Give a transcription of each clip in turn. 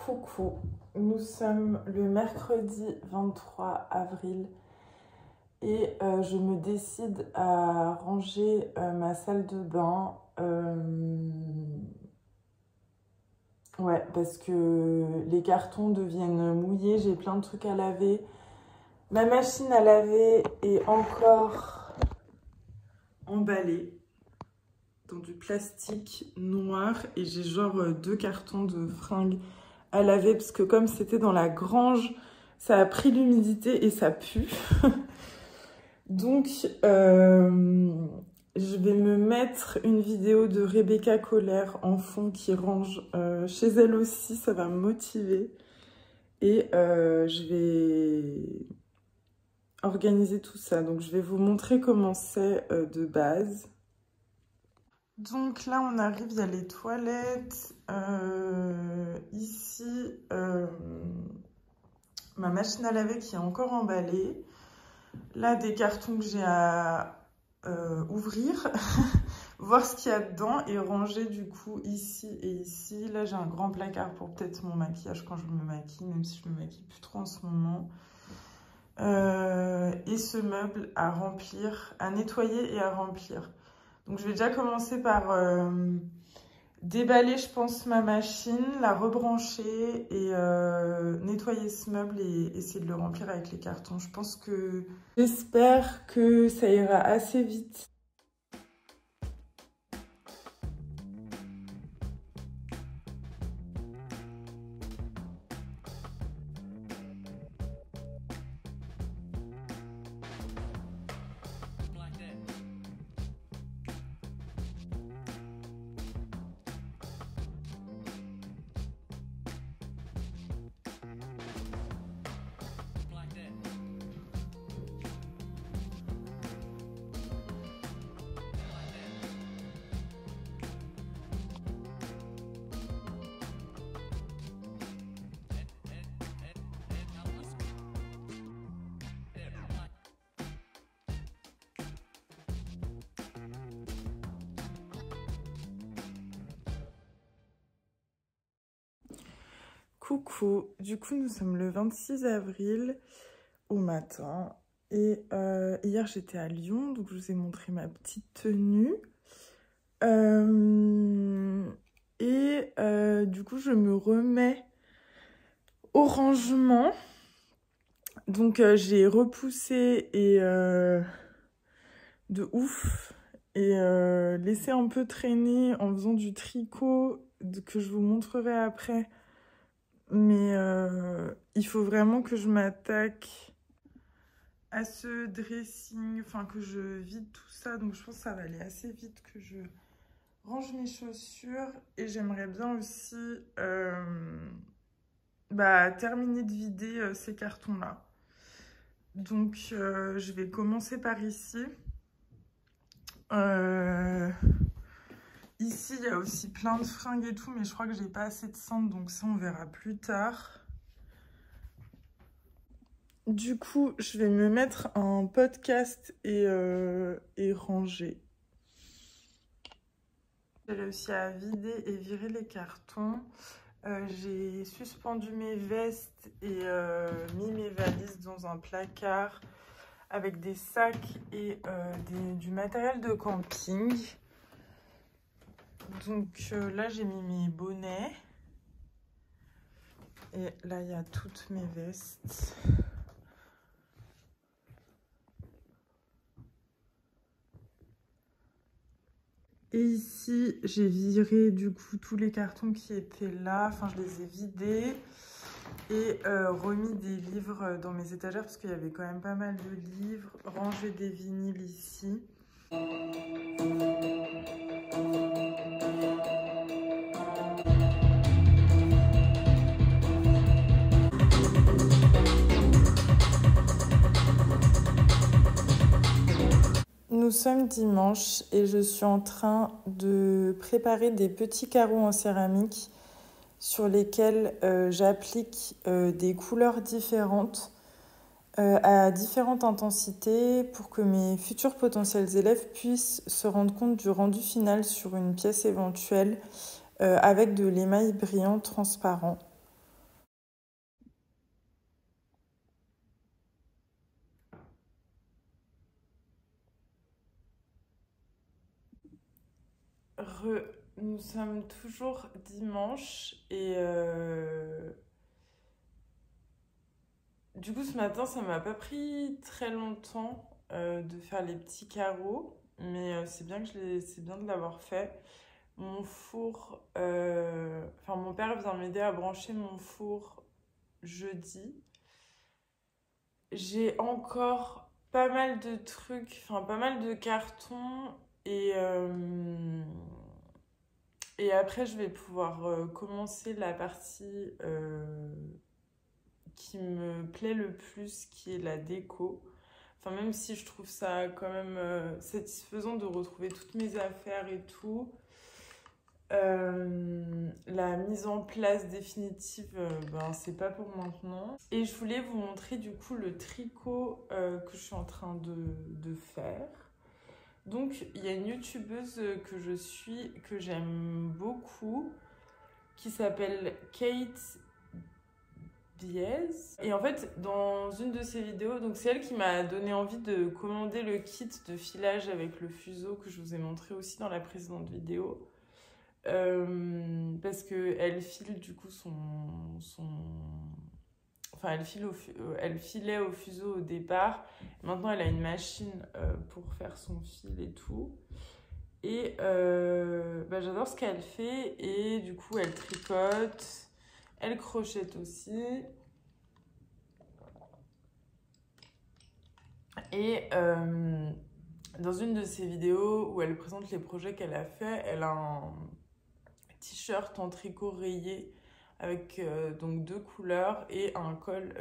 Coucou, nous sommes le mercredi 23 avril et je me décide à ranger ma salle de bain. Ouais, parce que les cartons deviennent mouillés, j'ai plein de trucs à laver. Ma machine à laver est encore emballée dans du plastique noir et j'ai genre 2 cartons de fringues à laver parce que comme c'était dans la grange, ça a pris l'humidité et ça pue. Donc, je vais me mettre une vidéo de Rebecca Colère en fond qui range chez elle aussi, ça va me motiver. Et je vais organiser tout ça. Donc, je vais vous montrer comment c'est de base. Donc là, on arrive, il y a les toilettes. Ici, ma machine à laver qui est encore emballée. Là, des cartons que j'ai à ouvrir, voir ce qu'il y a dedans et ranger du coup ici et ici. Là, j'ai un grand placard pour peut-être mon maquillage quand je me maquille, même si je me maquille plus trop en ce moment. Et ce meuble à remplir, à nettoyer et à remplir. Donc, je vais déjà commencer par déballer, je pense, ma machine, la rebrancher et nettoyer ce meuble et essayer de le remplir avec les cartons. Je pense que... J'espère que ça ira assez vite. Coucou, du coup nous sommes le 26 avril au matin et hier j'étais à Lyon, donc je vous ai montré ma petite tenue du coup je me remets au rangement, donc j'ai repoussé et de ouf et laissé un peu traîner en faisant du tricot que je vous montrerai après. Mais il faut vraiment que je m'attaque à ce dressing, enfin que je vide tout ça. Donc je pense que ça va aller assez vite que je range mes chaussures. Et j'aimerais bien aussi terminer de vider ces cartons-là. Donc je vais commencer par ici. Ici, il y a aussi plein de fringues et tout, mais je crois que j'ai pas assez de cintres, donc ça, on verra plus tard. Du coup, je vais me mettre un podcast et ranger. J'ai réussi à vider et virer les cartons. J'ai suspendu mes vestes et mis mes valises dans un placard avec des sacs et du matériel de camping. Donc là, j'ai mis mes bonnets. Et là, il y a toutes mes vestes. Et ici, j'ai viré du coup tous les cartons qui étaient là. Enfin, je les ai vidés et remis des livres dans mes étagères parce qu'il y avait quand même pas mal de livres. Rangé des vinyles ici. Nous sommes dimanche et je suis en train de préparer des petits carreaux en céramique sur lesquels j'applique des couleurs différentes à différentes intensités pour que mes futurs potentiels élèves puissent se rendre compte du rendu final sur une pièce éventuelle avec de l'émail brillant transparent. Nous sommes toujours dimanche et du coup ce matin ça m'a pas pris très longtemps de faire les petits carreaux, mais c'est bien c'est bien de l'avoir fait. Mon four, enfin mon père vient m'aider à brancher mon four jeudi. J'ai encore pas mal de trucs, enfin pas mal de cartons et et après, je vais pouvoir commencer la partie qui me plaît le plus, qui est la déco. Enfin, même si je trouve ça quand même satisfaisant de retrouver toutes mes affaires et tout. La mise en place définitive, ben, c'est pas pour maintenant. Et je voulais vous montrer du coup le tricot que je suis en train de faire. Donc, il y a une youtubeuse que je suis, que j'aime beaucoup, qui s'appelle Kate Diaz. Et en fait, dans une de ses vidéos, donc c'est elle qui m'a donné envie de commander le kit de filage avec le fuseau que je vous ai montré aussi dans la précédente vidéo. Parce qu'elle file du coup Enfin, elle filait au fuseau au départ. Maintenant, elle a une machine pour faire son fil et tout. Et bah, j'adore ce qu'elle fait. Et du coup, elle tricote. Elle crochette aussi. Et dans une de ses vidéos où elle présente les projets qu'elle a fait, elle a un t-shirt en tricot rayé avec donc 2 couleurs et un col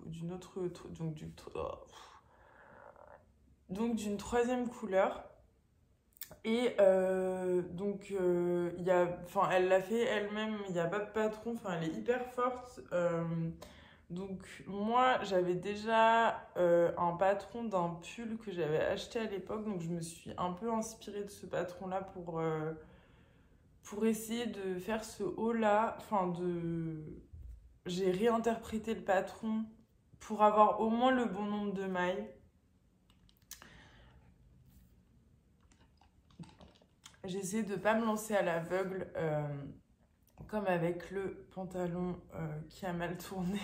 d'une autre, donc d'une troisième couleur. Et elle l'a fait elle-même, il n'y a pas de patron, enfin elle est hyper forte. Donc moi j'avais déjà un patron d'un pull que j'avais acheté à l'époque, donc je me suis un peu inspirée de ce patron là pour essayer de faire ce haut là. J'ai réinterprété le patron pour avoir au moins le bon nombre de mailles. J'ai essayé de ne pas me lancer à l'aveugle, comme avec le pantalon qui a mal tourné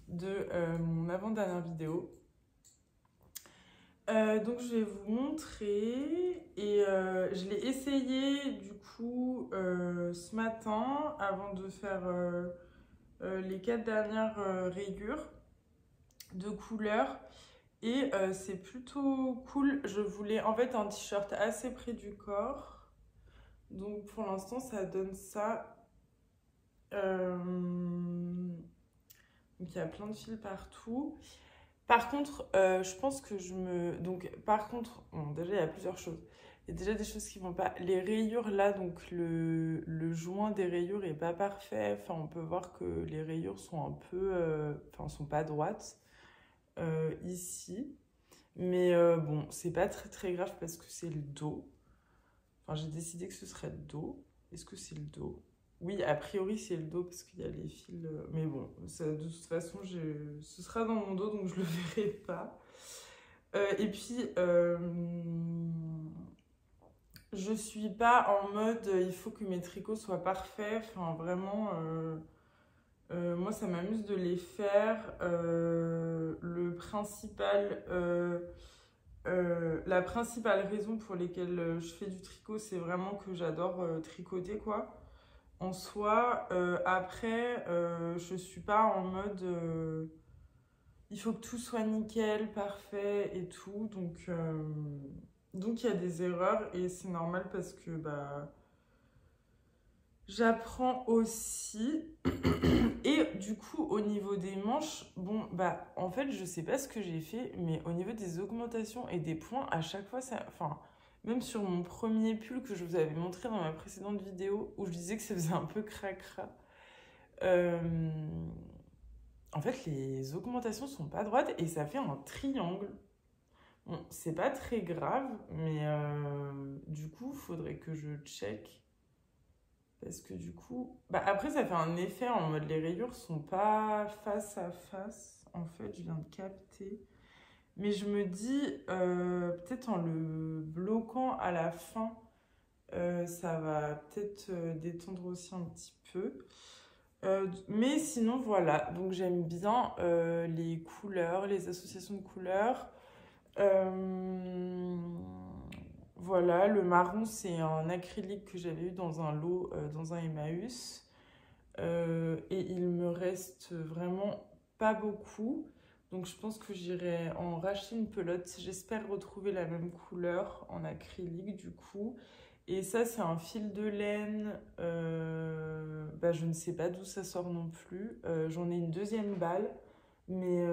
de mon avant-dernière vidéo. Donc je vais vous montrer et je l'ai essayé du coup ce matin avant de faire les 4 dernières rayures de couleur. Et c'est plutôt cool. Je voulais en fait un t-shirt assez près du corps. Donc pour l'instant ça donne ça. Donc il y a plein de fils partout. Par contre, je pense que Donc par contre, bon, déjà il y a plusieurs choses. Il y a déjà des choses qui vont pas. Les rayures là, donc le joint des rayures est pas parfait. Enfin, on peut voir que les rayures sont un peu... Enfin, sont pas droites ici. Mais bon, c'est pas très très grave parce que c'est le dos. Enfin, j'ai décidé que ce serait le dos. Est-ce que c'est le dos? Oui, a priori c'est le dos parce qu'il y a les fils. Mais bon, ça, de toute façon, ce sera dans mon dos donc je le verrai pas. Et puis, je suis pas en mode il faut que mes tricots soient parfaits. Enfin, vraiment, moi ça m'amuse de les faire. La principale raison pour laquelle je fais du tricot, c'est vraiment que j'adore tricoter, quoi. En soi, après, je suis pas en mode il faut que tout soit nickel, parfait et tout. Donc il y a des erreurs et c'est normal parce que bah, j'apprends aussi. Et du coup, au niveau des manches, bon, bah, en fait, je sais pas ce que j'ai fait, mais au niveau des augmentations et des points, à chaque fois, ça. Enfin, même sur mon premier pull que je vous avais montré dans ma précédente vidéo, où je disais que ça faisait un peu cracra, en fait, les augmentations sont pas droites et ça fait un triangle. Bon, c'est pas très grave, mais du coup, faudrait que je check. Parce que du coup... Bah après, ça fait un effet en mode les rayures sont pas face à face. En fait, je viens de capter. Mais je me dis, peut-être en le bloquant à la fin, Ça va peut-être détendre aussi un petit peu. Mais sinon, voilà. Donc, j'aime bien les couleurs, les associations de couleurs. Euh, voilà, le marron, c'est un acrylique que j'avais eu dans un lot, dans un Emmaüs. Et il me reste vraiment pas beaucoup. Donc je pense que j'irai en racheter une pelote. J'espère retrouver la même couleur en acrylique du coup. Et ça, c'est un fil de laine. Bah, je ne sais pas d'où ça sort non plus. J'en ai une deuxième balle. Mais,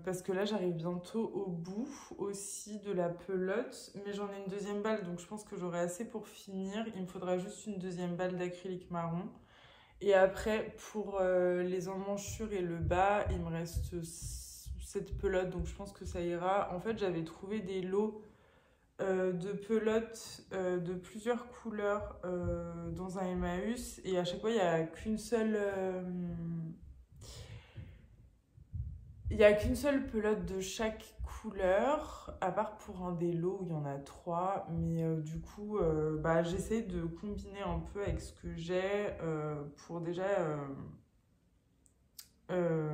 parce que là, j'arrive bientôt au bout aussi de la pelote. Mais j'en ai une deuxième balle, donc je pense que j'aurai assez pour finir. Il me faudra juste une deuxième balle d'acrylique marron. Et après, pour les emmanchures et le bas, il me reste cette pelote, donc je pense que ça ira. En fait, j'avais trouvé des lots de pelotes de plusieurs couleurs dans un Emmaüs. Et à chaque fois, il n'y a qu'une seule... il n'y a qu'une seule pelote de chaque couleur, à part pour un des lots où il y en a trois. Mais du coup, bah, j'essaie de combiner un peu avec ce que j'ai pour déjà euh,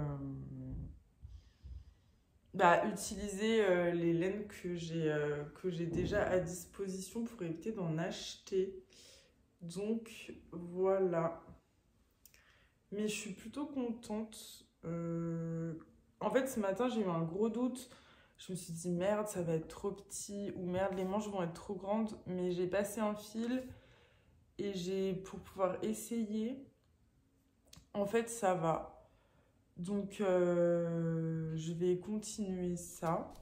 bah, utiliser les laines que j'ai déjà à disposition pour éviter d'en acheter. Donc voilà. Mais je suis plutôt contente. En fait, ce matin, j'ai eu un gros doute. Je me suis dit, merde, ça va être trop petit, ou merde, les manches vont être trop grandes. Mais j'ai passé un fil et pour pouvoir essayer, en fait, ça va. Donc, je vais continuer ça.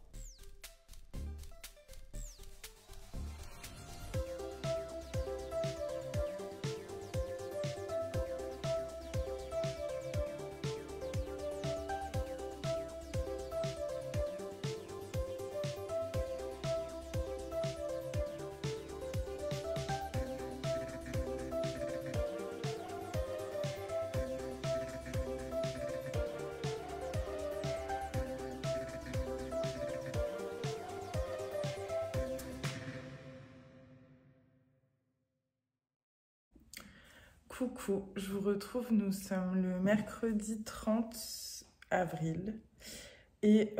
Coucou, je vous retrouve, nous sommes le mercredi 30 avril et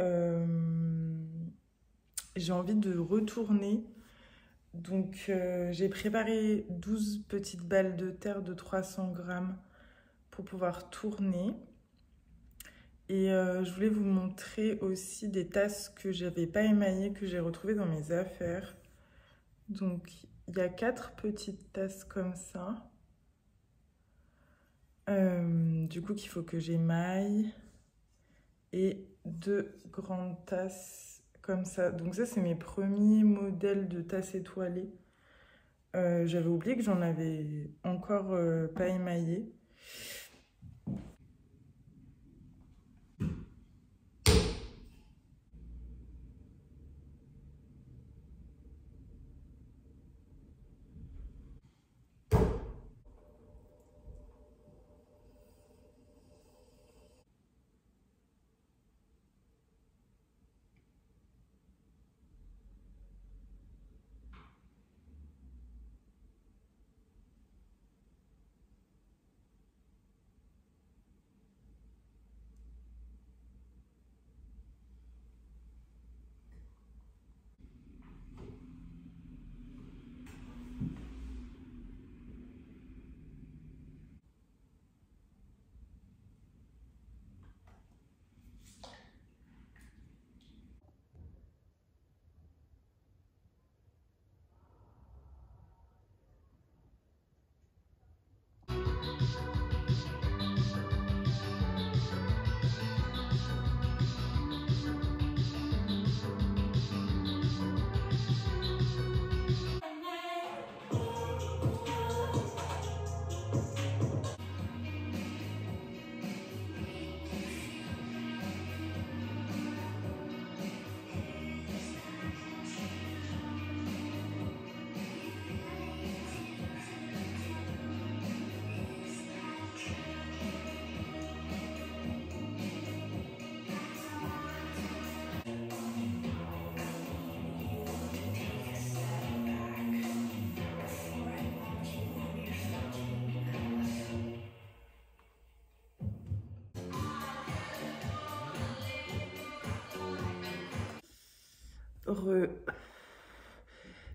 j'ai envie de retourner. Donc j'ai préparé 12 petites balles de terre de 300 grammes pour pouvoir tourner. Et je voulais vous montrer aussi des tasses que j'avais pas émaillées, que j'ai retrouvées dans mes affaires. Donc il y a 4 petites tasses comme ça. Du coup qu'il faut que j'émaille. Et 2 grandes tasses comme ça. Donc ça, c'est mes premiers modèles de tasses étoilées. J'avais oublié que j'en avais encore pas émaillé.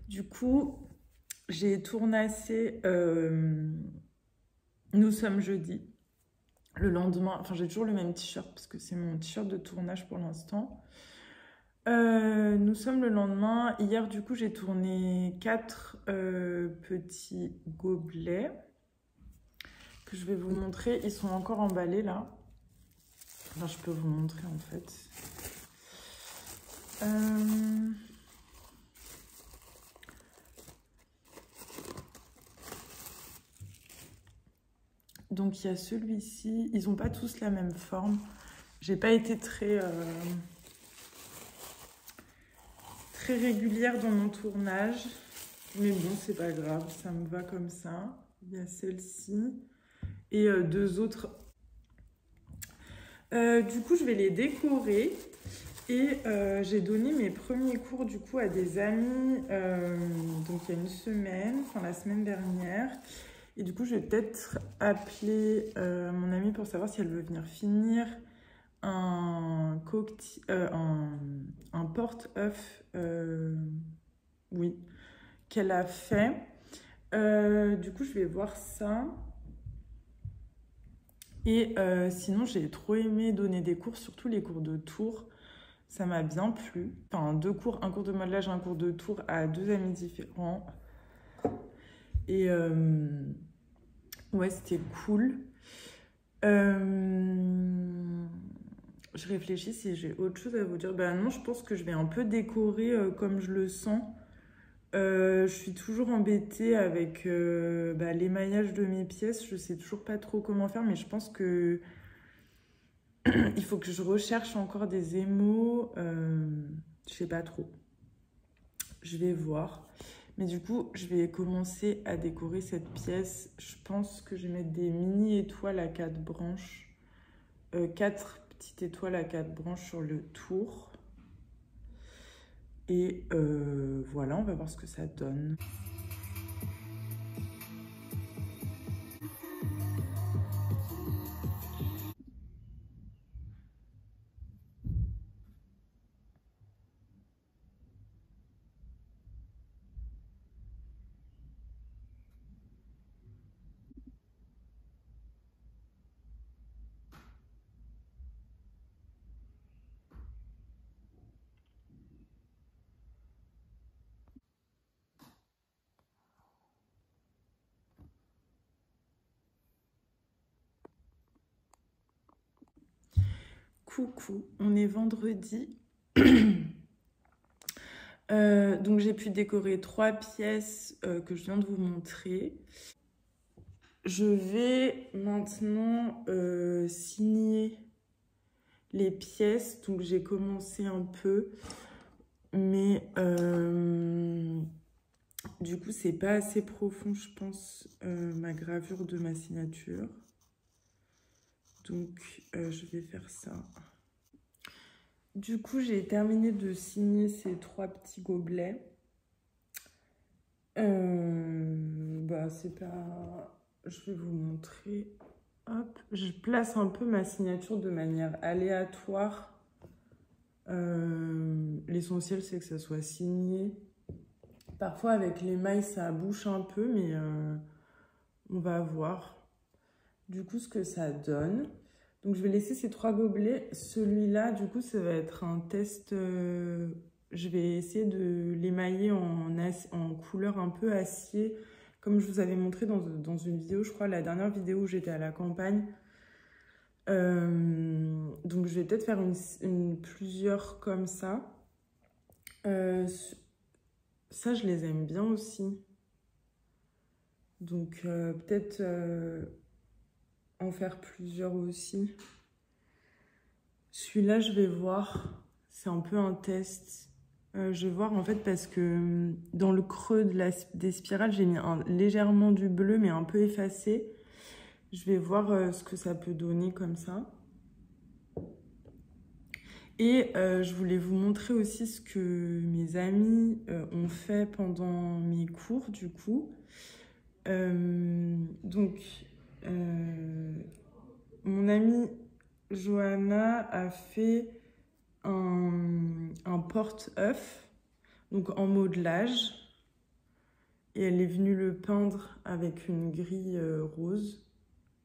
Du coup, j'ai tournassé Nous sommes jeudi. Le lendemain, enfin j'ai toujours le même t-shirt parce que c'est mon t-shirt de tournage pour l'instant. Nous sommes le lendemain. Hier, du coup, j'ai tourné 4 petits gobelets que je vais vous montrer. Ils sont encore emballés là. Enfin, je peux vous montrer en fait. Donc il y a celui-ci. Ils n'ont pas tous la même forme. J'ai pas été très régulière dans mon tournage. Mais bon, c'est pas grave. Ça me va comme ça. Il y a celle-ci. Et 2 autres. Du coup, je vais les décorer. Et j'ai donné mes premiers cours du coup à des amis. Donc il y a une semaine, enfin la semaine dernière. Et du coup, je vais peut-être appeler mon amie pour savoir si elle veut venir finir un porte-œuf, oui, qu'elle a fait. Du coup, je vais voir ça. Et sinon, j'ai trop aimé donner des cours, surtout les cours de tour. Ça m'a bien plu. Enfin, 2 cours, un cours de modelage, un cours de tour à 2 amis différents. Et ouais, c'était cool. Je réfléchis si j'ai autre chose à vous dire. Bah non, je pense que je vais un peu décorer comme je le sens. Je suis toujours embêtée avec l'émaillage de mes pièces. Je sais toujours pas trop comment faire, mais je pense que il faut que je recherche encore des émaux. Je sais pas trop. Je vais voir. Mais du coup, je vais commencer à décorer cette pièce. Je pense que je vais mettre des mini étoiles à 4 branches. 4 petites étoiles à 4 branches sur le tour. Et voilà, on va voir ce que ça donne. Coucou, on est vendredi. Donc j'ai pu décorer 3 pièces que je viens de vous montrer. Je vais maintenant signer les pièces. Donc j'ai commencé un peu, mais du coup c'est pas assez profond, je pense, ma gravure de ma signature. Donc je vais faire ça. Du coup, j'ai terminé de signer ces 3 petits gobelets. C'est pas... Je vais vous montrer. Hop, je place un peu ma signature de manière aléatoire. L'essentiel, c'est que ça soit signé. Parfois, avec les mailles, ça bouche un peu, mais on va voir du coup ce que ça donne. Donc, je vais laisser ces 3 gobelets. Celui-là, du coup, ça va être un test. Je vais essayer de l'émailler en couleur un peu acier, comme je vous avais montré dans une vidéo, je crois, la dernière vidéo où j'étais à la campagne. Donc, je vais peut-être faire plusieurs comme ça. Ça, je les aime bien aussi. Donc, peut-être... en faire plusieurs aussi. Celui-là, je vais voir. C'est un peu un test. Je vais voir en fait parce que dans le creux des spirales, j'ai mis légèrement du bleu mais un peu effacé. Je vais voir ce que ça peut donner comme ça. Et je voulais vous montrer aussi ce que mes amis ont fait pendant mes cours du coup. Mon amie Johanna a fait un porte-œuf. donc en modelage. Et elle est venue le peindre avec une grille rose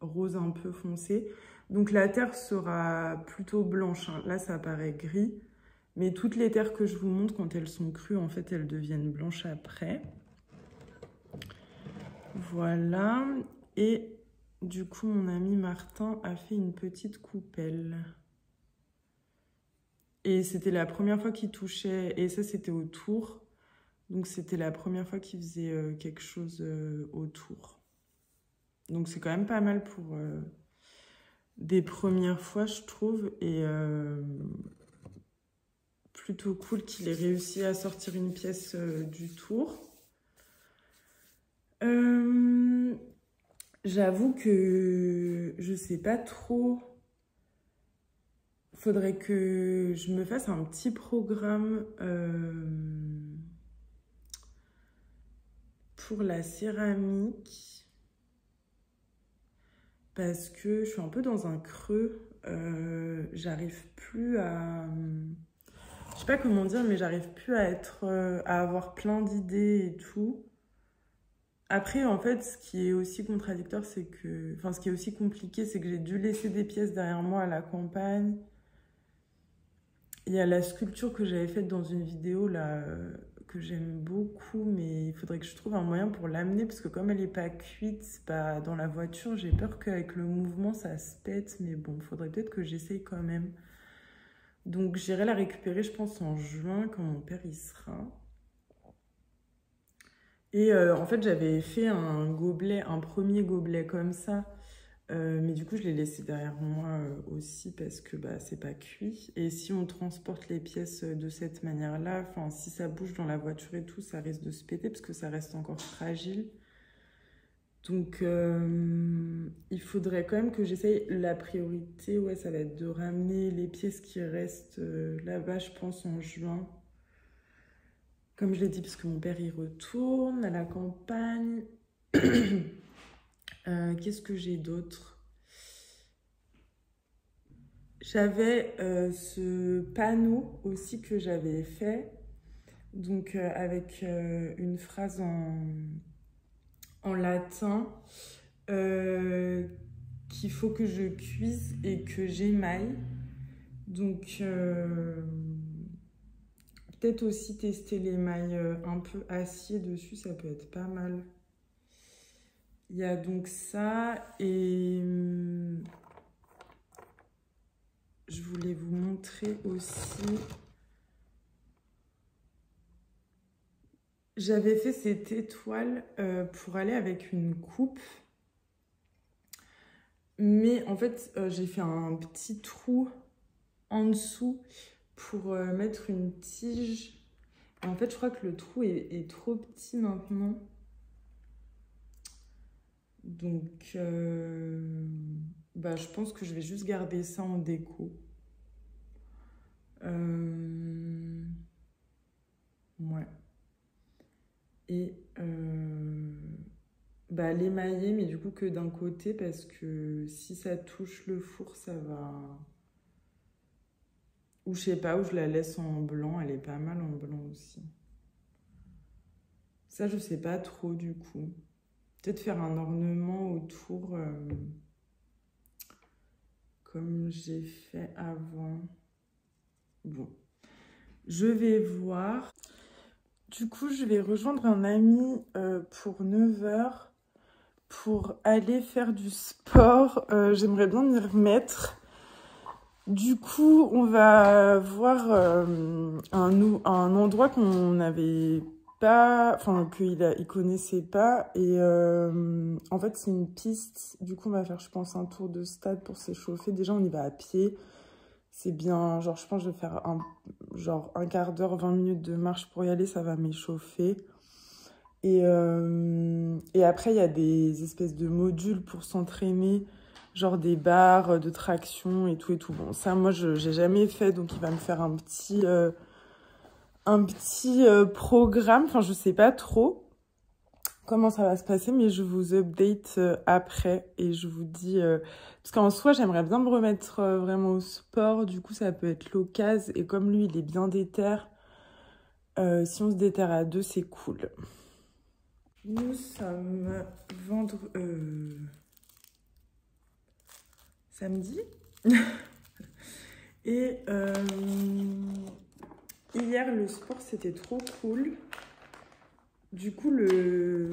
un peu foncé. Donc la terre sera plutôt blanche, hein. Là, ça paraît gris. Mais toutes les terres que je vous montre, quand elles sont crues, en fait, elles deviennent blanches après. Voilà. Et du coup, mon ami Martin a fait une petite coupelle. Et c'était la première fois qu'il touchait. Et ça, c'était autour. Donc, c'était la première fois qu'il faisait quelque chose autour. Donc, c'est quand même pas mal pour des premières fois, je trouve. Et plutôt cool qu'il ait réussi à sortir une pièce du tour. J'avoue que je sais pas trop. Faudrait que je me fasse un petit programme pour la céramique. Parce que je suis un peu dans un creux. J'arrive plus à... Je sais pas comment dire, mais j'arrive plus à avoir plein d'idées et tout. Après, en fait, ce qui est aussi contradictoire, c'est que... Enfin, ce qui est aussi compliqué, c'est que j'ai dû laisser des pièces derrière moi à la campagne. Il y a la sculpture que j'avais faite dans une vidéo, là, que j'aime beaucoup, mais il faudrait que je trouve un moyen pour l'amener, parce que comme elle n'est pas cuite, bah, dans la voiture, j'ai peur qu'avec le mouvement, ça se pète. Mais bon, il faudrait peut-être que j'essaye quand même. Donc, j'irai la récupérer, je pense, en juin, quand mon père y sera. Et en fait, j'avais fait un premier gobelet comme ça. Mais du coup, je l'ai laissé derrière moi aussi parce que bah, c'est pas cuit. Et si on transporte les pièces de cette manière-là, enfin, si ça bouge dans la voiture et tout, ça risque de se péter parce que ça reste encore fragile. Donc, il faudrait quand même que j'essaye. La priorité, ouais, ça va être de ramener les pièces qui restent là-bas, je pense, en juin. Comme je l'ai dit, parce que mon père y retourne à la campagne. Qu'est-ce que j'ai d'autre? J'avais ce panneau aussi que j'avais fait, donc avec une phrase en latin qu'il faut que je cuise et que j'émaille. Donc peut-être aussi tester l'émail un peu acier dessus, ça peut être pas mal. Il y a donc ça et je voulais vous montrer aussi. J'avais fait cette étoile pour aller avec une coupe. Mais en fait, j'ai fait un petit trou en dessous pour mettre une tige. Et en fait, je crois que le trou est trop petit maintenant. Donc, bah, je pense que je vais juste garder ça en déco. Ouais. Et bah, l'émailler, mais du coup que d'un côté, parce que si ça touche le four, ça va... Ou je sais pas, ou je la laisse en blanc, elle est pas mal en blanc aussi. Ça, je sais pas trop du coup. Peut-être faire un ornement autour, comme j'ai fait avant. Bon, je vais voir. Du coup, je vais rejoindre un ami pour 9 h pour aller faire du sport. J'aimerais bien m'y remettre. Du coup, on va voir un endroit qu'on n'avait pas, enfin, il connaissait pas. Et en fait, c'est une piste. Du coup, on va faire, je pense, un tour de stade pour s'échauffer. Déjà, on y va à pied. C'est bien, genre, je pense que je vais faire un quart d'heure, 20 minutes de marche pour y aller. Ça va m'échauffer. Et après, il y a des espèces de modules pour s'entraîner. Genre des barres de traction et tout et tout. Bon, ça, moi, j'ai jamais fait, donc il va me faire un petit programme. Enfin, je sais pas trop comment ça va se passer, mais je vous update après et je vous dis... parce qu'en soi, j'aimerais bien me remettre vraiment au sport. Du coup, ça peut être l'occasion. Et comme lui, il est bien déter, Si on se déterre à deux, c'est cool. Nous sommes samedi. Et hier, le sport, c'était trop cool. Du coup, le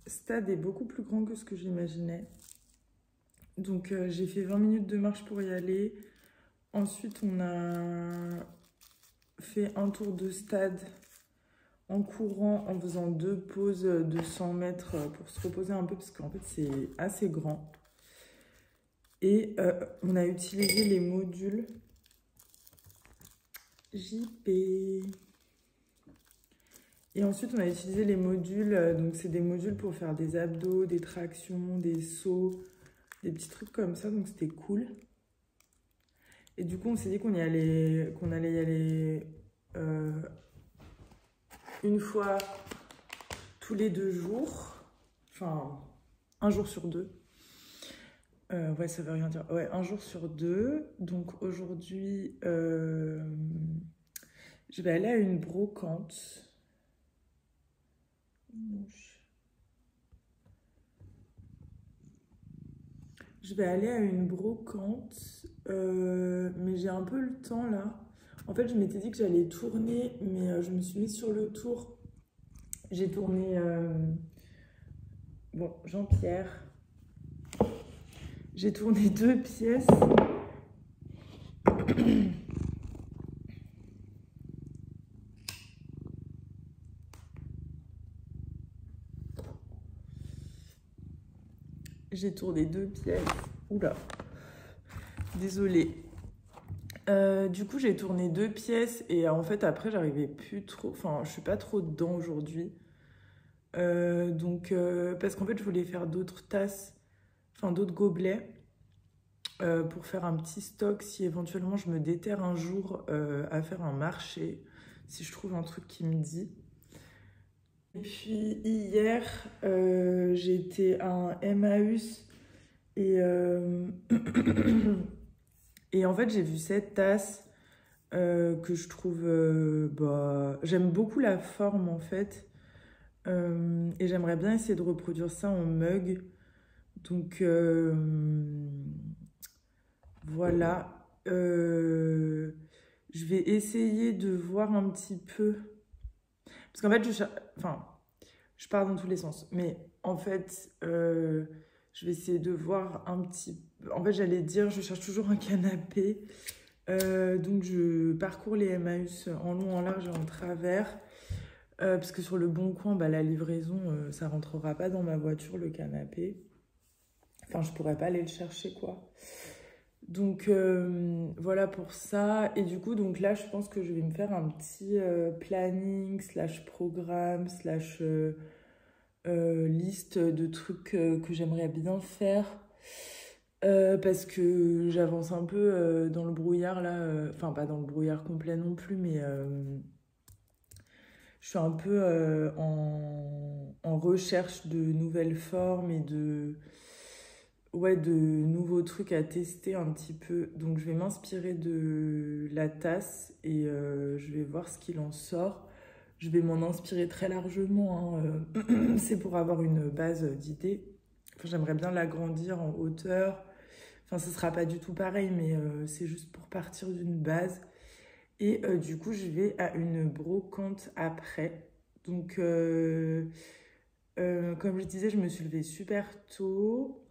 stade est beaucoup plus grand que ce que j'imaginais. Donc, j'ai fait 20 minutes de marche pour y aller. Ensuite, on a fait un tour de stade en courant, en faisant 2 pauses de 100 mètres pour se reposer un peu, parce qu'en fait, c'est assez grand. Et on a utilisé les modules JP. Et ensuite, on a utilisé les modules, donc c'est des modules pour faire des abdos, des tractions, des sauts, des petits trucs comme ça, donc c'était cool. Et du coup, on s'est dit qu'on allait y aller une fois tous les 2 jours, enfin, un jour sur 2. Ouais, ça veut rien dire. Ouais, un jour sur 2. Donc aujourd'hui, je vais aller à une brocante. Je vais aller à une brocante, mais j'ai un peu le temps là. En fait, je m'étais dit que j'allais tourner, mais je me suis mise sur le tour. J'ai tourné, bon, Jean-Pierre. J'ai tourné 2 pièces. J'ai tourné 2 pièces. Oula. Désolée. Du coup, j'ai tourné 2 pièces et en fait, après, j'arrivais plus trop... Enfin, je suis pas trop dedans aujourd'hui. Parce qu'en fait, je voulais faire d'autres tasses, enfin d'autres gobelets pour faire un petit stock si éventuellement je me déterre un jour à faire un marché, si je trouve un truc qui me dit. Et puis hier, j'étais à un Emmaüs et, et en fait, j'ai vu cette tasse que je trouve... j'aime beaucoup la forme en fait. Et j'aimerais bien essayer de reproduire ça en mug. Donc voilà. Je vais essayer de voir un petit peu. Parce qu'en fait, je pars dans tous les sens. Mais en fait, je vais essayer de voir un petit... En fait, j'allais dire, je cherche toujours un canapé. Donc je parcours les Emmaüs en long, en large et en travers. Parce que sur le Bon Coin, bah, la livraison, ça rentrera pas dans ma voiture, le canapé. Enfin, je pourrais pas aller le chercher, quoi. Donc, voilà pour ça. Et du coup, donc là, je pense que je vais me faire un petit planning, / programme, / liste de trucs que j'aimerais bien faire. Parce que j'avance un peu dans le brouillard, là. Enfin, pas dans le brouillard complet non plus, mais... je suis un peu en recherche de nouvelles formes et de nouveaux trucs à tester un petit peu. Donc je vais m'inspirer de la tasse et je vais voir ce qu'il en sort. Je vais m'en inspirer très largement, hein. C'est pour avoir une base d'idées. Enfin, j'aimerais bien l'agrandir en hauteur. Enfin, ce sera pas du tout pareil, mais c'est juste pour partir d'une base. Et du coup, je vais à une brocante après. Donc, comme je disais, je me suis levée super tôt.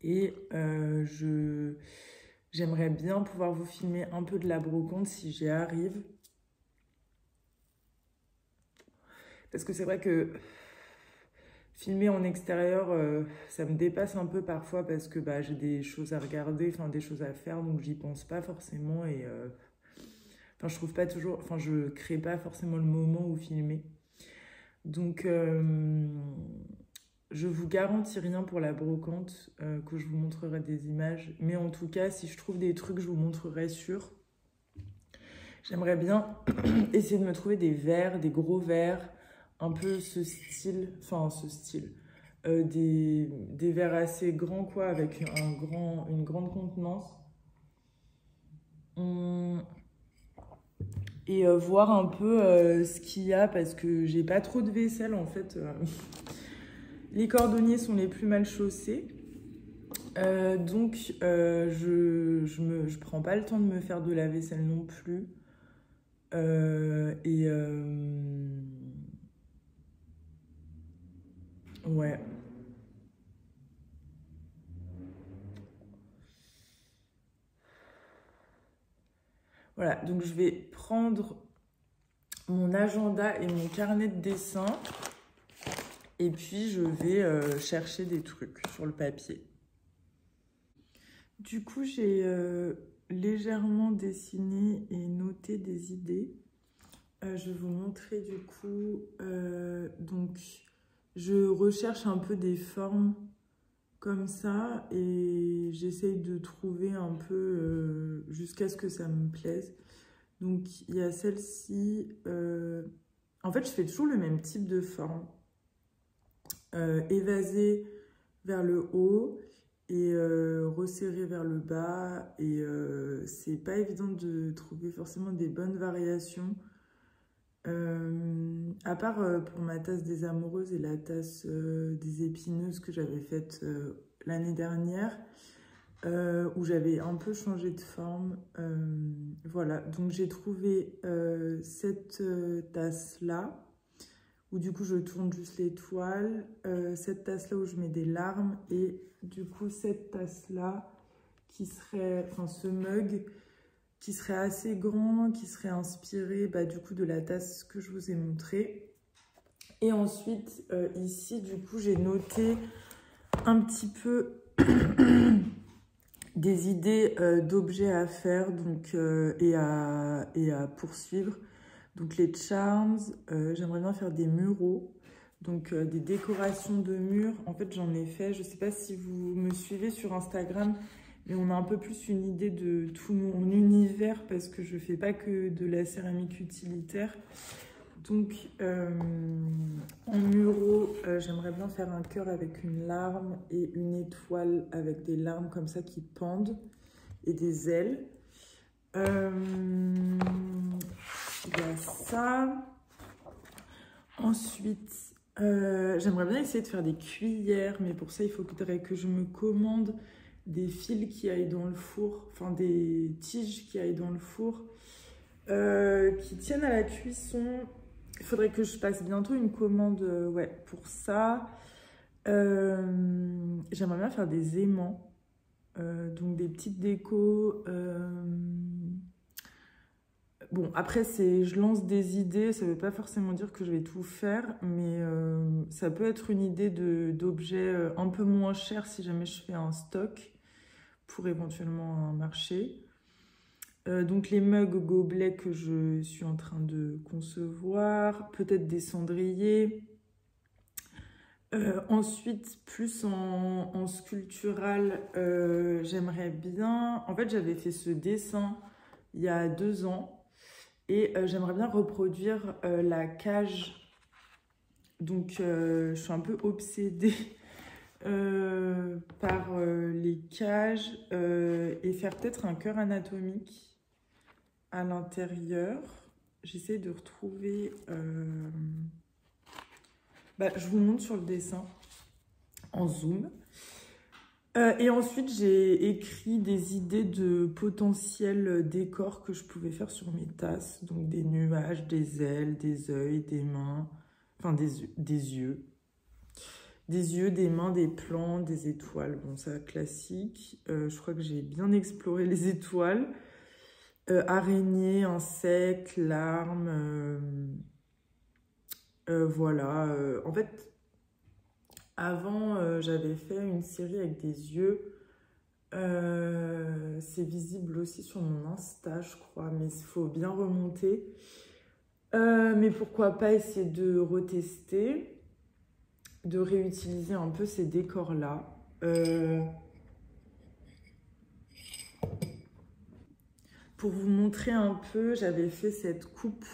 Et j'aimerais bien pouvoir vous filmer un peu de la brocante si j'y arrive. Parce que c'est vrai que filmer en extérieur, ça me dépasse un peu parfois parce que bah, j'ai des choses à regarder, enfin des choses à faire, donc j'y pense pas forcément et enfin je trouve pas toujours, enfin je crée pas forcément le moment où filmer. Donc je vous garantis rien pour la brocante, que je vous montrerai des images, mais en tout cas si je trouve des trucs, je vous montrerai sûr. J'aimerais bien essayer de me trouver des verres, des gros verres, un peu ce style, des verres assez grands quoi, avec une grande contenance. et voir un peu ce qu'il y a parce que j'ai pas trop de vaisselle en fait. Les cordonniers sont les plus mal chaussés. Donc je prends pas le temps de me faire de la vaisselle non plus. Ouais. Voilà, donc je vais prendre mon agenda et mon carnet de dessin et puis je vais chercher des trucs sur le papier. Du coup, j'ai légèrement dessiné et noté des idées. Je vais vous montrer du coup. Donc, je recherche un peu des formes comme ça et j'essaye de trouver un peu jusqu'à ce que ça me plaise. Donc, il y a celle-ci. En fait, je fais toujours le même type de forme. Évasée vers le haut et resserré vers le bas. Et c'est pas évident de trouver forcément des bonnes variations. À part pour ma tasse des amoureuses et la tasse des épineuses que j'avais faite l'année dernière, où j'avais un peu changé de forme. Voilà, donc j'ai trouvé cette tasse-là, où du coup je tourne juste l'étoile, cette tasse-là où je mets des larmes, et du coup cette tasse-là, qui serait, enfin ce mug, qui serait assez grand, qui serait inspiré du coup de la tasse que je vous ai montrée. Et ensuite, ici, du coup, j'ai noté un petit peu des idées d'objets à faire donc, et à poursuivre. Donc les charms, j'aimerais bien faire des muraux, donc des décorations de murs. En fait, j'en ai fait, je ne sais pas si vous me suivez sur Instagram, mais on a un peu plus une idée de tout mon univers parce que je ne fais pas que de la céramique utilitaire. Donc, en muraux, j'aimerais bien faire un cœur avec une larme et une étoile avec des larmes comme ça qui pendent et des ailes. Il y a ça. Ensuite, j'aimerais bien essayer de faire des cuillères, mais pour ça, il faudrait que je me commande des fils qui aillent dans le four, enfin des tiges qui aillent dans le four, qui tiennent à la cuisson. Il faudrait que je passe bientôt une commande ouais, pour ça. J'aimerais bien faire des aimants, donc des petites décos. Bon, après, je lance des idées, ça ne veut pas forcément dire que je vais tout faire, mais ça peut être une idée d'objets un peu moins chers si jamais je fais un stock pour éventuellement un marché. Donc les mugs gobelets que je suis en train de concevoir, peut-être des cendriers. Ensuite, plus en sculptural, j'aimerais bien... En fait, j'avais fait ce dessin il y a 2 ans. Et j'aimerais bien reproduire la cage. Donc, je suis un peu obsédée par les cages et faire peut-être un cœur anatomique à l'intérieur. J'essaie de retrouver... je vous montre sur le dessin en zoom. Et ensuite, j'ai écrit des idées de potentiels décors que je pouvais faire sur mes tasses. Donc des nuages, des ailes, des yeux, des mains, enfin des yeux. Des yeux, des mains, des plants, des étoiles. Bon, ça, classique. Je crois que j'ai bien exploré les étoiles. Araignées, insectes, larmes. Voilà. En fait... Avant, j'avais fait une série avec des yeux. C'est visible aussi sur mon Insta, je crois, mais il faut bien remonter. Mais pourquoi pas essayer de retester, de réutiliser un peu ces décors-là. Pour vous montrer un peu, j'avais fait cette coupe,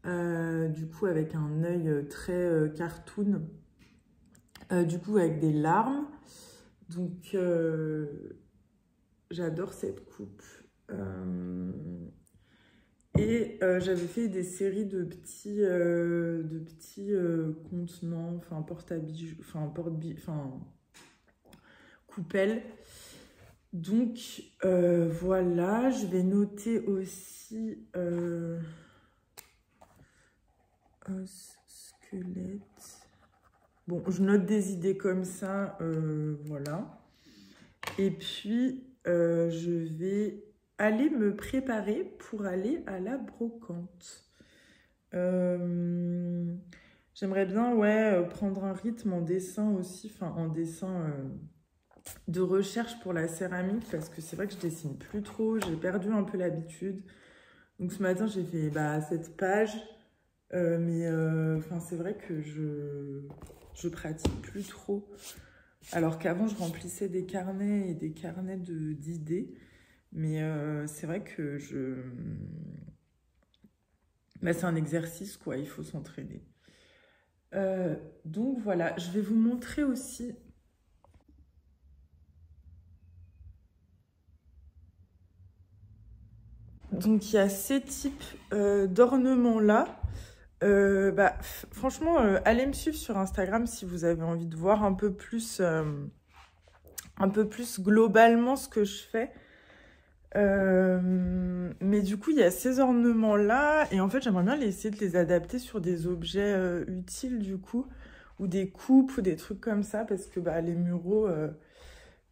du coup, avec un œil très cartoon. Du coup, avec des larmes. Donc, j'adore cette coupe. Et j'avais fait des séries de petits contenants, enfin porte-à-bijoux, enfin coupelles. Donc voilà, je vais noter aussi os, squelette. Bon, je note des idées comme ça, voilà. Et puis, je vais aller me préparer pour aller à la brocante. J'aimerais bien, ouais, prendre un rythme en dessin aussi, enfin en dessin de recherche pour la céramique, parce que c'est vrai que je dessine plus trop, j'ai perdu un peu l'habitude. Donc ce matin, j'ai fait cette page, mais enfin, c'est vrai que je pratique plus trop. Alors qu'avant, je remplissais des carnets et des carnets d'idées. Mais c'est vrai que c'est un exercice, quoi. Il faut s'entraîner. Donc voilà, je vais vous montrer aussi. Donc il y a ces types d'ornements-là. Franchement, allez me suivre sur Instagram si vous avez envie de voir un peu plus globalement ce que je fais. Mais du coup, il y a ces ornements-là, et en fait, j'aimerais bien essayer de les adapter sur des objets utiles, du coup, ou des coupes, ou des trucs comme ça, parce que les muraux,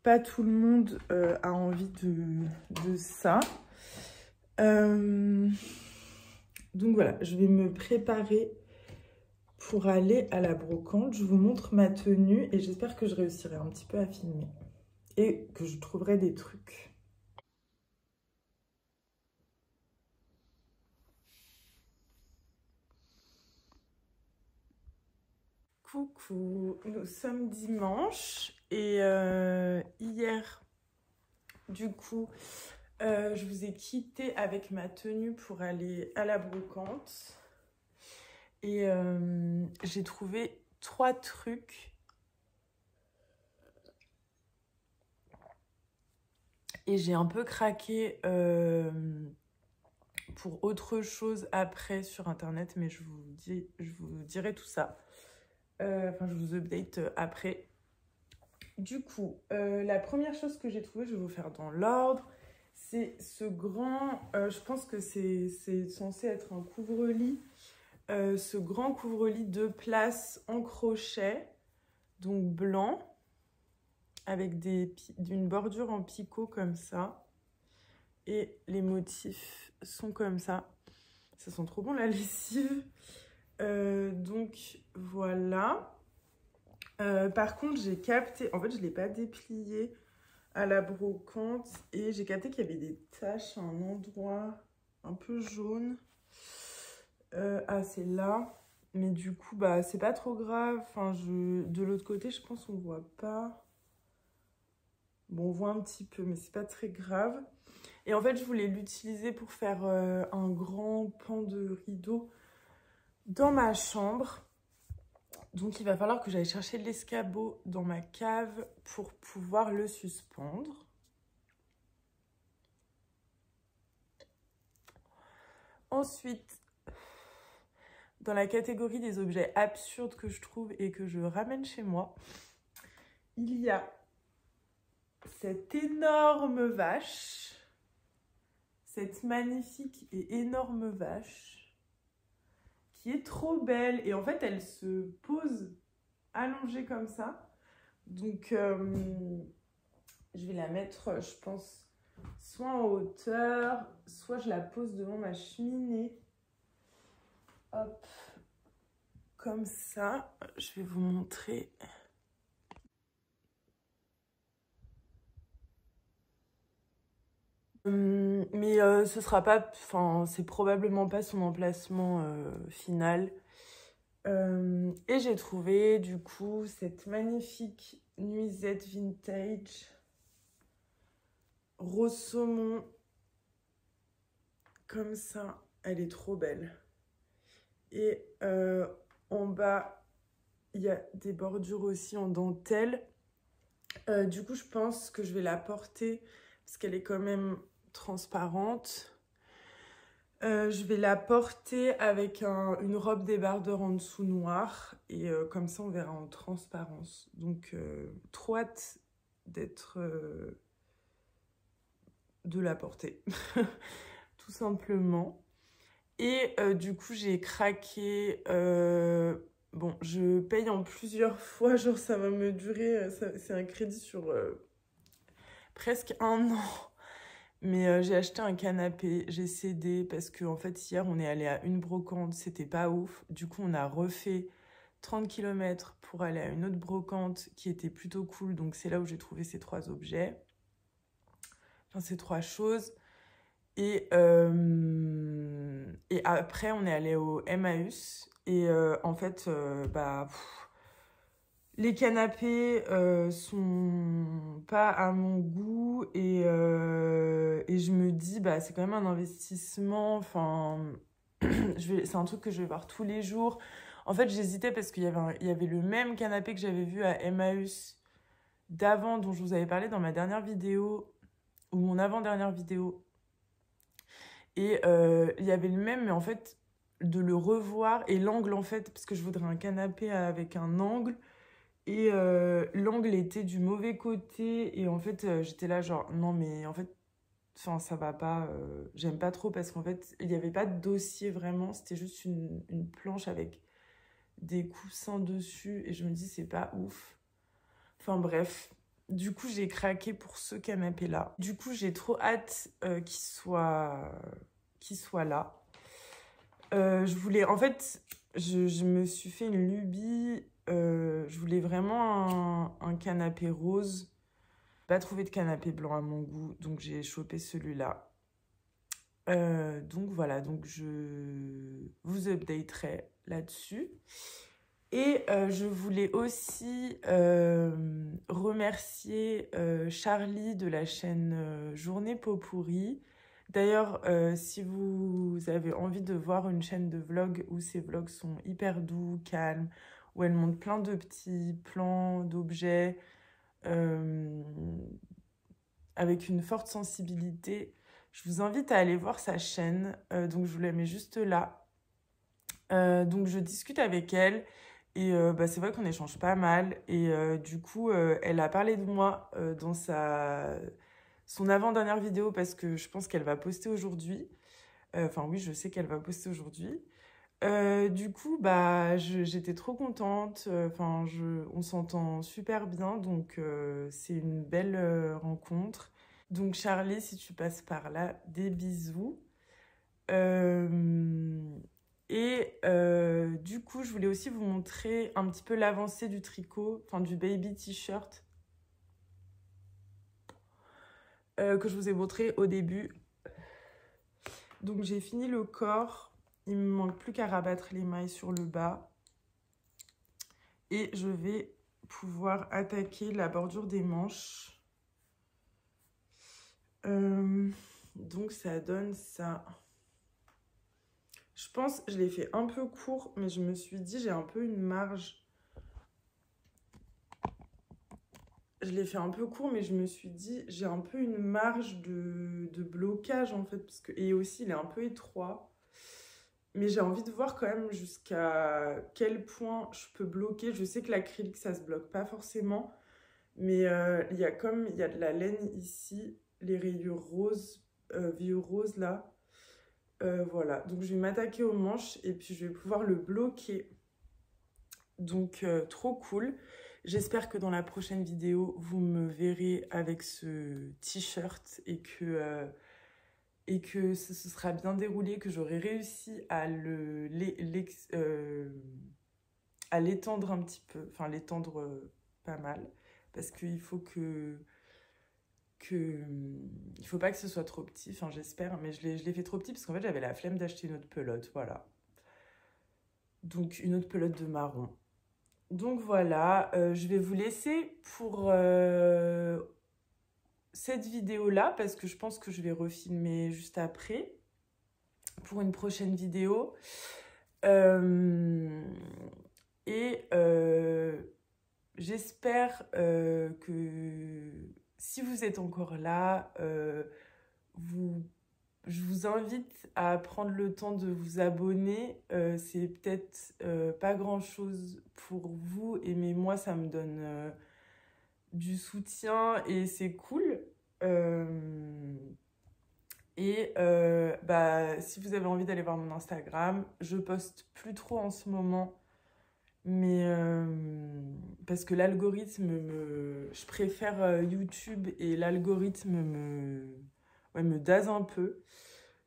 pas tout le monde a envie de ça. Donc voilà, je vais me préparer pour aller à la brocante. Je vous montre ma tenue et j'espère que je réussirai un petit peu à filmer et que je trouverai des trucs. Coucou, nous sommes dimanche et hier, du coup, je vous ai quitté avec ma tenue pour aller à la brocante. Et j'ai trouvé 3 trucs. Et j'ai un peu craqué pour autre chose après sur internet, mais je vous dirai tout ça. Enfin, je vous update après. Du coup, la première chose que j'ai trouvée, je vais vous faire dans l'ordre, c'est ce grand, je pense que c'est censé être un couvre-lit, ce grand couvre-lit 2 places en crochet, donc blanc, avec d'une bordure en picot comme ça. Et les motifs sont comme ça. Ça sent trop bon la lessive. Donc voilà. Par contre, j'ai capté, en fait, je ne l'ai pas déplié à la brocante et j'ai capté qu'il y avait des taches à un endroit un peu jaune. C'est là. Mais du coup, c'est pas trop grave. Enfin, de l'autre côté, je pense qu'on voit pas. Bon, on voit un petit peu, mais c'est pas très grave. Et en fait, je voulais l'utiliser pour faire un grand pan de rideau dans ma chambre. Donc, il va falloir que j'aille chercher l'escabeau dans ma cave pour pouvoir le suspendre. Ensuite, dans la catégorie des objets absurdes que je trouve et que je ramène chez moi, il y a cette énorme vache, cette magnifique et énorme vache, qui est trop belle. Et en fait, elle se pose allongée comme ça. Donc, je vais la mettre, je pense, soit en hauteur, soit je la pose devant ma cheminée. Hop, comme ça. Je vais vous montrer. Mais ce sera pas, enfin, c'est probablement pas son emplacement final. Et j'ai trouvé du coup cette magnifique nuisette vintage rose saumon comme ça, elle est trop belle. Et en bas il y a des bordures aussi en dentelle. Du coup je pense que je vais la porter parce qu'elle est quand même transparente. Je vais la porter avec une robe débardeur en dessous noire et comme ça on verra en transparence. Donc trop hâte d'être de la porter tout simplement. Et du coup j'ai craqué. Bon, je paye en plusieurs fois, genre ça va me durer. C'est un crédit sur presque un an. Mais j'ai acheté un canapé, j'ai cédé parce que en fait hier on est allé à une brocante, c'était pas ouf. Du coup on a refait 30 km pour aller à une autre brocante qui était plutôt cool. Donc c'est là où j'ai trouvé ces 3 objets, enfin ces 3 choses. Et après on est allé au Emmaüs et en fait les canapés sont pas à mon goût et je me dis bah c'est quand même un investissement. Enfin, c'est un truc que je vais voir tous les jours. En fait, j'hésitais parce qu'il y avait le même canapé que j'avais vu à Emmaüs d'avant, dont je vous avais parlé dans ma dernière vidéo ou mon avant-dernière vidéo. Et il y avait le même, mais en fait de le revoir et l'angle en fait, parce que je voudrais un canapé avec un angle. Et l'angle était du mauvais côté. Et en fait, j'étais là genre, non mais en fait, enfin, ça va pas. J'aime pas trop parce qu'en fait, il n'y avait pas de dossier vraiment. C'était juste une planche avec des coussins dessus. Et je me dis, c'est pas ouf. Enfin bref. Du coup, j'ai craqué pour ce canapé-là. Du coup, j'ai trop hâte qu'il soit là. Je voulais... En fait, je me suis fait une lubie. Je voulais vraiment un canapé rose. Pas trouvé de canapé blanc à mon goût, donc j'ai chopé celui-là. Donc voilà, donc je vous updaterai là-dessus. Et je voulais aussi remercier Charlie de la chaîne Journée Pot Pourri. D'ailleurs, si vous avez envie de voir une chaîne de vlog où ces vlogs sont hyper doux, calmes, où elle montre plein de petits plans d'objets avec une forte sensibilité, je vous invite à aller voir sa chaîne. Donc je vous la mets juste là. Donc je discute avec elle et c'est vrai qu'on échange pas mal. Et du coup, elle a parlé de moi dans son avant-dernière vidéo parce que je pense qu'elle va poster aujourd'hui. Enfin oui, je sais qu'elle va poster aujourd'hui. Du coup, j'étais trop contente. Enfin, on s'entend super bien, donc c'est une belle rencontre. Donc Charlie, si tu passes par là, des bisous. Du coup, je voulais aussi vous montrer un petit peu l'avancée du tricot, enfin du baby t-shirt que je vous ai montré au début. Donc j'ai fini le corps, il me manque plus qu'à rabattre les mailles sur le bas. Et je vais pouvoir attaquer la bordure des manches. Donc ça donne ça. Je pense que je l'ai fait un peu court, mais je me suis dit j'ai un peu une marge. Je l'ai fait un peu court, mais je me suis dit j'ai un peu une marge de blocage en fait. Et aussi il est un peu étroit. Mais j'ai envie de voir quand même jusqu'à quel point je peux bloquer. Je sais que l'acrylique ça se bloque pas forcément. Mais il y a de la laine ici, les rayures roses, vieux roses là. Voilà, donc je vais m'attaquer aux manches et puis je vais pouvoir le bloquer. Donc trop cool. J'espère que dans la prochaine vidéo, vous me verrez avec ce t-shirt et que ce sera bien déroulé, que j'aurai réussi à l'étendre un petit peu, enfin l'étendre pas mal. Parce qu'il faut il faut pas que ce soit trop petit, enfin j'espère, mais je l'ai fait trop petit parce qu'en fait j'avais la flemme d'acheter une autre pelote, voilà. Donc une autre pelote de marron. Donc voilà, je vais vous laisser pour cette vidéo-là parce que je pense que je vais refilmer juste après pour une prochaine vidéo. J'espère que si vous êtes encore là, vous je vous invite à prendre le temps de vous abonner. C'est peut-être pas grand-chose pour vous, mais moi, ça me donne du soutien et c'est cool. Si vous avez envie d'aller voir mon Instagram, je poste plus trop en ce moment, mais parce que je préfère YouTube et l'algorithme me dase un peu.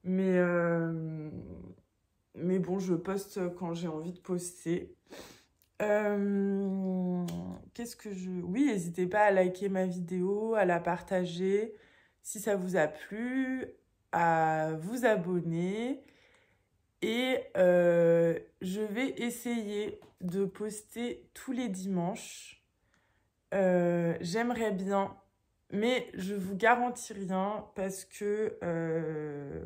Mais bon, je poste quand j'ai envie de poster. Oui, n'hésitez pas à liker ma vidéo, à la partager si ça vous a plu, à vous abonner. Et je vais essayer de poster tous les dimanches. J'aimerais bien, mais je vous garantis rien parce que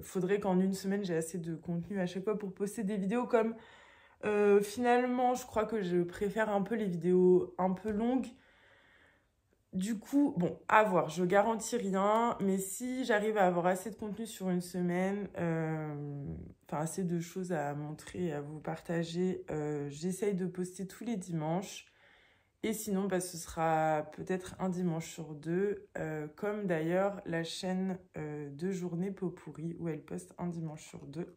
faudrait qu'en une semaine j'ai assez de contenu à chaque fois pour poster des vidéos comme finalement je crois que je préfère un peu les vidéos un peu longues. Du coup, bon, à voir, je garantis rien, mais si j'arrive à avoir assez de contenu sur une semaine, assez de choses à montrer et à vous partager, j'essaye de poster tous les dimanches. Et sinon, ce sera peut-être un dimanche sur deux, comme d'ailleurs la chaîne de Journée Pot Pourri, où elle poste un dimanche sur deux.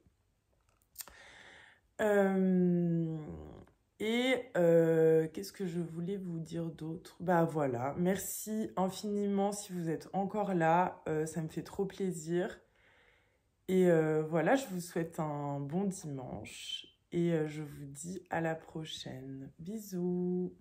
Qu'est-ce que je voulais vous dire d'autre? Voilà, merci infiniment si vous êtes encore là, ça me fait trop plaisir. Et voilà, je vous souhaite un bon dimanche et je vous dis à la prochaine. Bisous!